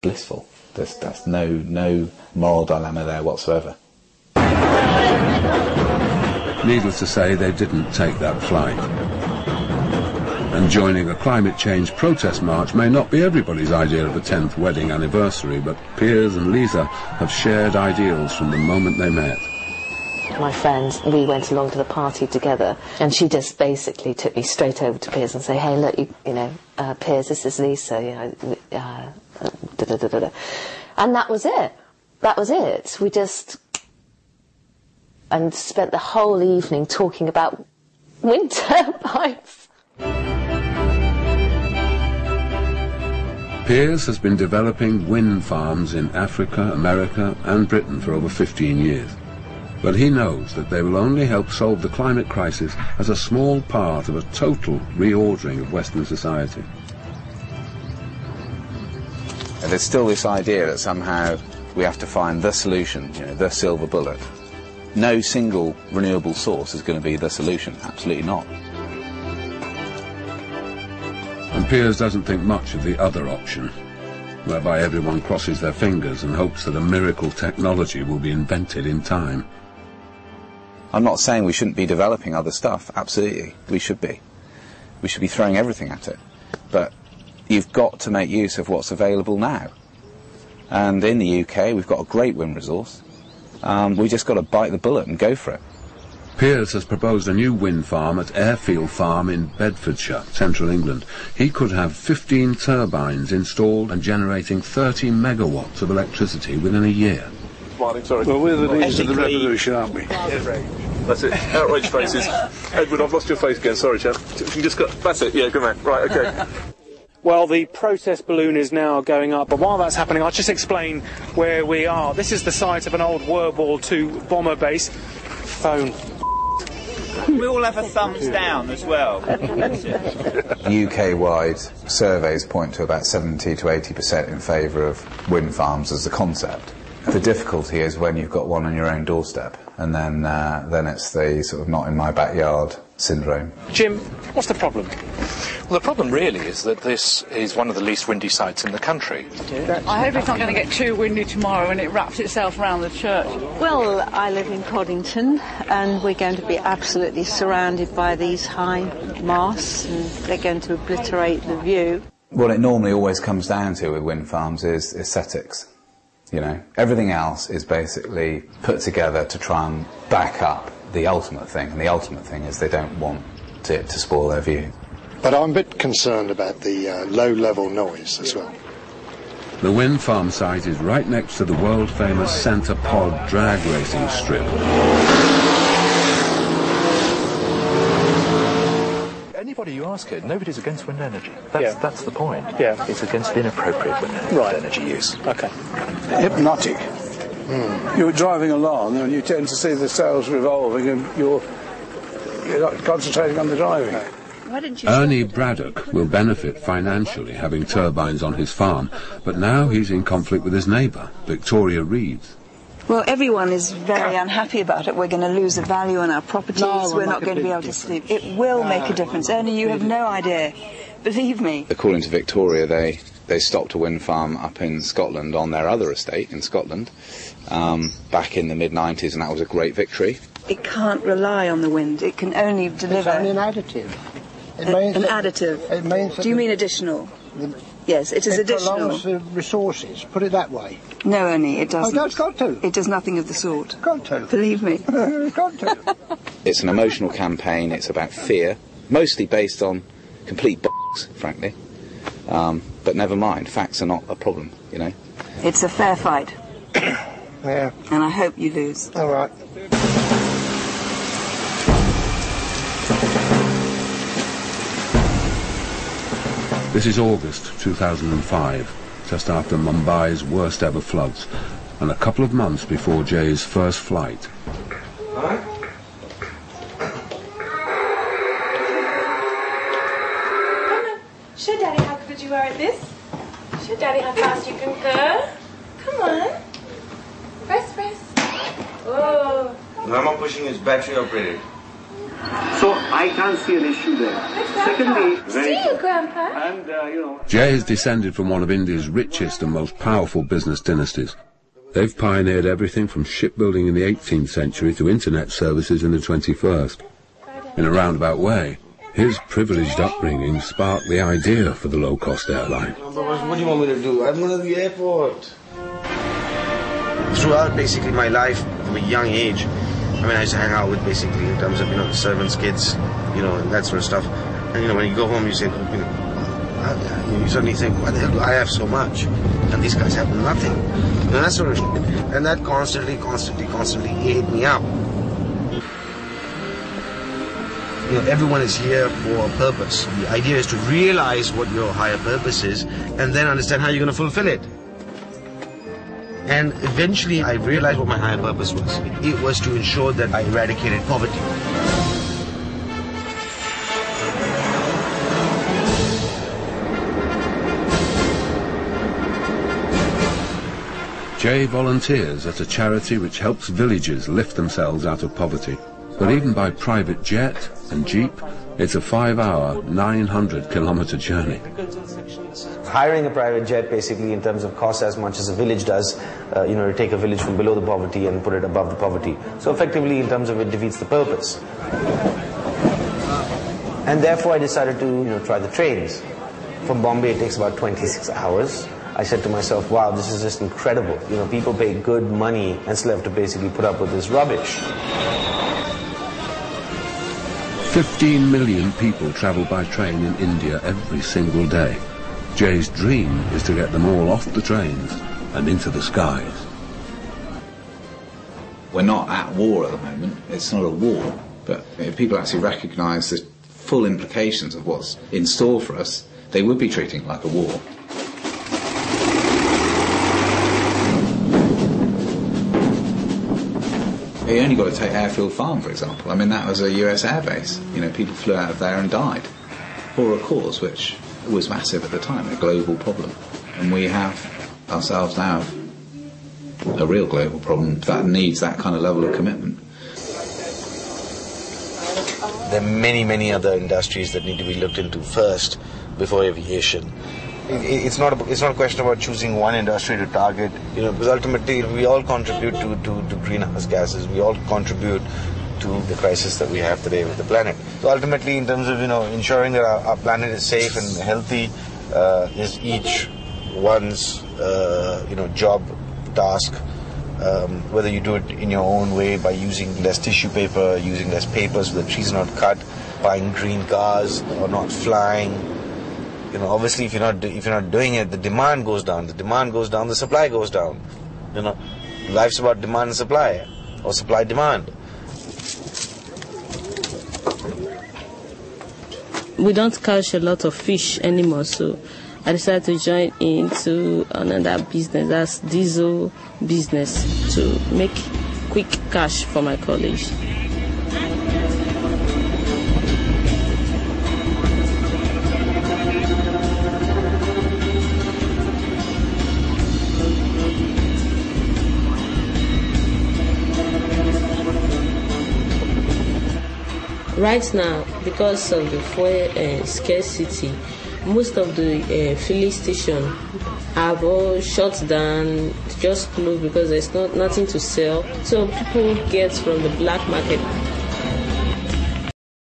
blissful. There's no moral dilemma there whatsoever. Needless to say, they didn't take that flight. And joining a climate change protest march may not be everybody's idea of a 10th wedding anniversary, but Piers and Lisa have shared ideals from the moment they met. My friends, we went along to the party together, and she just basically took me straight over to Piers and said, hey, look, you know, Piers, this is Lisa, you know, da-da-da-da-da. And that was it. That was it. We just... and spent the whole evening talking about wind turbines. Piers has been developing wind farms in Africa, America and Britain for over 15 years. But he knows that they will only help solve the climate crisis as a small part of a total reordering of Western society. And there's still this idea that somehow we have to find the solution, you know, the silver bullet. No single renewable source is going to be the solution, absolutely not. And Piers doesn't think much of the other option, whereby everyone crosses their fingers and hopes that a miracle technology will be invented in time. I'm not saying we shouldn't be developing other stuff, absolutely, we should be. We should be throwing everything at it. But you've got to make use of what's available now. And in the UK, we've got a great wind resource. We just got to bite the bullet and go for it. Piers has proposed a new wind farm at Airfield Farm in Bedfordshire, central England. He could have 15 turbines installed and generating 30 megawatts of electricity within a year. Morning, sorry. Well, we're the leaders of the revolution, aren't we? That's it. Outraged faces. Edward, I've lost your face again. Sorry, chap. You just got... That's it. Yeah, good man. Right, okay. Well, the protest balloon is now going up, but while that's happening, I'll just explain where we are. This is the site of an old World War II bomber base. Phone. We all have a thumbs down as well. UK-wide surveys point to about 70 to 80% in favour of wind farms as a concept. The difficulty is when you've got one on your own doorstep, and then it's the sort of not in my backyard syndrome. Jim, what's the problem? Well, the problem really is that this is one of the least windy sites in the country. I hope it's not going to get too windy tomorrow and it wraps itself around the church. Well, I live in Coddington and we're going to be absolutely surrounded by these high masts and they're going to obliterate the view. What it normally always comes down to with wind farms is aesthetics. You know, everything else is basically put together to try and back up the ultimate thing, and the ultimate thing is they don't want it to spoil their view. But I'm a bit concerned about the low-level noise as well. The wind farm site is right next to the world-famous Centre Pod drag racing strip. Anybody you ask it, nobody's against wind energy. That's the point. Yeah. It's against inappropriate wind energy use. Okay. Hypnotic. You're driving along and you tend to see the sails revolving and you're not concentrating on the driving. Ernie Braddock will benefit financially having turbines on his farm, but now he's in conflict with his neighbour, Victoria Reeves. Well, everyone is very unhappy about it. We're going to lose the value on our properties. We're not going to be able to sleep. It will make a difference. Ernie, you have no idea. Believe me. According to Victoria, they stopped a wind farm up in Scotland on their other estate in Scotland back in the mid-90s, and that was a great victory. It can't rely on the wind. It can only deliver... It's only an additive. An additive. It means Do you mean additional? Yes, it is additional. It prolongs the resources, put it that way. No, Ernie, it doesn't. Oh, it's got to. It does nothing of the sort. Got to. Believe me. It's got to. It's an emotional campaign. It's about fear, mostly based on complete bollocks, frankly. But never mind, facts are not a problem, you know. It's a fair fight. Yeah. And I hope you lose. All right. This is August 2005, just after Mumbai's worst ever floods, and a couple of months before Jay's first flight. Show Daddy how good you are at this. Show Daddy how fast you can go. Come on. Press. Oh. No, I'm not pushing, it's battery operated. So I can't see an issue there. Secondly, See you, Grandpa. And, Jay is descended from one of India's richest and most powerful business dynasties. They've pioneered everything from shipbuilding in the 18th century to internet services in the 21st. In a roundabout way, his privileged upbringing sparked the idea for the low-cost airline. What do you want me to do? I'm going to the airport. Throughout basically my life, from a young age, I mean, I used to hang out with basically in terms of, the servants' kids, and that sort of stuff. And, when you go home, you say, you suddenly think, why the hell do I have so much? And these guys have nothing. And that sort of shit. And that constantly ate me up. Everyone is here for a purpose. The idea is to realize what your higher purpose is and then understand how you're going to fulfill it. And eventually I realized what my higher purpose was. It was to ensure that I eradicated poverty. Jay volunteers at a charity which helps villagers lift themselves out of poverty. But even by private jet and jeep, it's a 5-hour, 900-kilometer journey. Hiring a private jet basically in terms of cost as much as a village does, to take a village from below the poverty and put it above the poverty. So effectively in terms of it defeats the purpose. And therefore I decided to try the trains. From Bombay it takes about 26 hours. I said to myself, wow, this is just incredible. People pay good money and still have to basically put up with this rubbish. 15 million people travel by train in India every single day. Jay's dream is to get them all off the trains and into the skies. We're not at war at the moment. It's not a war. But if people actually recognise the full implications of what's in store for us, they would be treating it like a war. You only got to take Airfield Farm, for example. I mean, that was a US airbase. People flew out of there and died for a cause which was massive at the time, a global problem. And we have ourselves now a real global problem that needs that kind of level of commitment. There are many other industries that need to be looked into first before aviation. It's not a question about choosing one industry to target, because ultimately we all contribute to greenhouse gases. We all contribute to the crisis that we have today with the planet. So ultimately, in terms of ensuring that our planet is safe and healthy, is each one's job, task. Whether you do it in your own way by using less tissue paper, using less paper so the trees are not cut, buying green cars or not flying. Obviously, if you're not doing it, the demand goes down. The demand goes down, the supply goes down. Life's about demand and supply, or supply demand. We don't catch a lot of fish anymore, so I decided to join into another business, that's diesel business, to make quick cash for my college. Right now, because of the fuel scarcity, most of the filling stations have all shut down, just closed because there's nothing to sell. So people get from the black market